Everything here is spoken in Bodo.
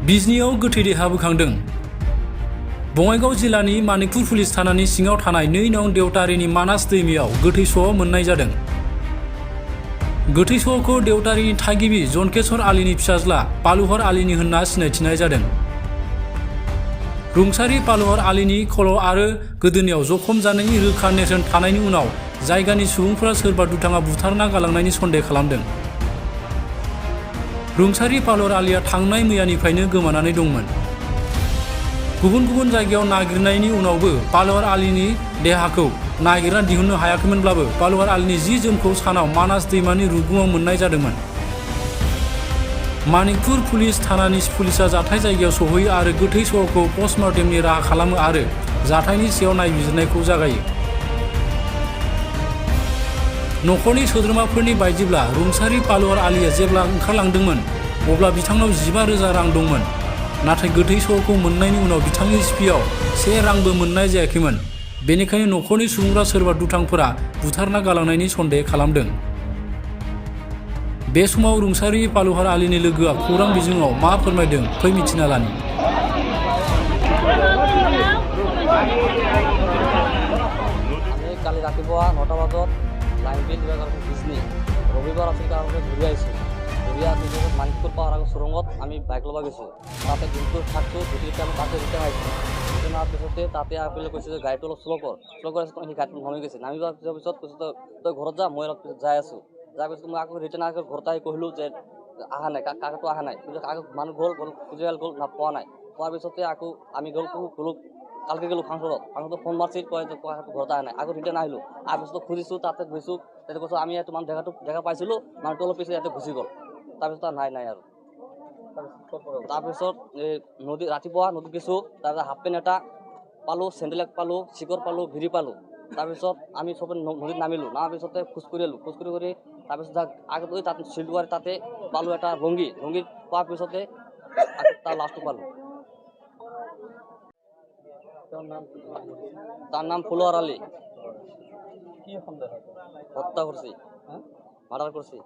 बिजनीआव गोथै देहा बोखांदों। बङाइगाव जिल्लानि मानिकपुर पुलिस थानानि सिङाव थानाय 2 नं देवटारिनि मानास दैमायाव गोथै सह मोननाय जादों। गोथै सहखौ देवटारिनि थागिबि जनकेश्वर आलीनि फिसाज्ला पालुहर आलीनि होनना सिनायथिनाय जादों। रुंसारि पालुहर आलीनि खर' आरो गोदोनायाव जखम जानायनि रोखा नेरसोन थानायनि उनाव जायगानि सुबुंफोरा सोरबा दुथाङा बुथारना गालांनायनि सन्देह खालामदों। रुंसारि पालुहर आलीया थांनाय मैयानिफ्रायनो गोमानानै दंमोन। गुबुन गुबुन जायगायाव नागिरनायनि उनावबो पालुहर आलीनि देहाखौ नागिरना दिहुननो हायाखैमोनब्लाबो पालुहर आलीनि जि जोमखौ सानाव मानास दैमानि रुगुङाव मोननाय जादोंमोन। मानिकपुर पुलिस थानानि पुलिसा जाथाय जायगायाव सहैयो आरो गोथै सहखौ पस्टमर्टेमनि राहा खालामो आरो जाथायनि सायाव नायबिजिरनायखौ जागायो। नखरनि सोद्रोमाफोरनि बायदिब्ला रुंसारि पालुहर आलीया जेब्ला ओंखारलांदोंमोन अब्ला बिथांनाव 15,000 रां दंमोन, नाथाय गोथै सहखौ मोननायनि उनाव बिथांनि सिपिआव 1 रांबो मोननाय जायाखैमोन। बेनिखायनो नखरनि सुबुंफ्रा सोरबा दुथांफोरा बुथारना गालांनायनि सन्देह खालामदों। बे समाव रुंसारि पालुहर आलीनि लोगोआ खौरां बिजोङाव मा फोरमायदों फै मिथिना लानि। কালি ৰাতিপুৱা 9টা বজাত লাইন বিল বিজনী ৰবিবাৰ আছিল কাৰণে ঘূৰি আহিছোঁ। ঘূৰি আহি মানিকপুৰ পাহাৰ আগত চুৰঙত আমি বাইক ল'ব গৈছোঁ। তাতে দিনটো থাকছোঁ, গতিকে আমি তাতে ৰিটাৰ্ণ আহিছোঁ। ৰিটাৰ্ণ অহাৰ পিছতে তাতে আহি পেলাই কৈছে যে গাড়ীটো অলপ শ্ল' কৰ সি গাড়ীটো নামি গৈছে। নামি যোৱাৰ পিছত কৈছে তই ঘৰত যা, মই অলপ যাই আছোঁ। যাৰ পিছত মই আকৌ ৰিটাৰ্ণ আহি ঘৰত আহি କହିলোঁ যে অহা নাই, কাকটো অহা নাই। কিন্তু মানুহ গ'ল খুজি গ'ল পোৱা নাই। পোৱাৰ পিছতে আকৌ আমি গ'লো কালকে গ'লো ফাংচনত ফোন মাৰছিল, কয় যে ঘৰত অহা নাই। আকৌ ৰিটাৰ্ণ আহিলোঁ, তাৰ পিছত খুজিছোঁ, তাতে গৈছোঁ। তাতে কৈছোঁ আমি তোমাৰ দেখা পাইছিলোঁ, মানুহটো অলপ পিছত ইয়াতে গুচি গ'ল। তাৰপিছত নাই আৰু তাৰপিছত ৰাতিপুৱা নদীত গৈছোঁ। তাৰপিছত হাফ পেণ্ট এটা পালোঁ, চেণ্ডেল পালোঁ, চিকৰ পালোঁ, ভিৰি পালোঁ। তাৰপিছত আমি চবে নদীত নামিলোঁ। নামাৰ পিছতে খোজকাঢ়ি কৰি তাৰপিছত আগত তাত চিলদুৱাৰী তাতে পালোঁ এটা লংগি পোৱাৰ পিছতে তাৰ লাষ্টটো পালোঁ। তার নাম ফুলওয়ার আলী। হত্যা করছি, মার্ডার করছি।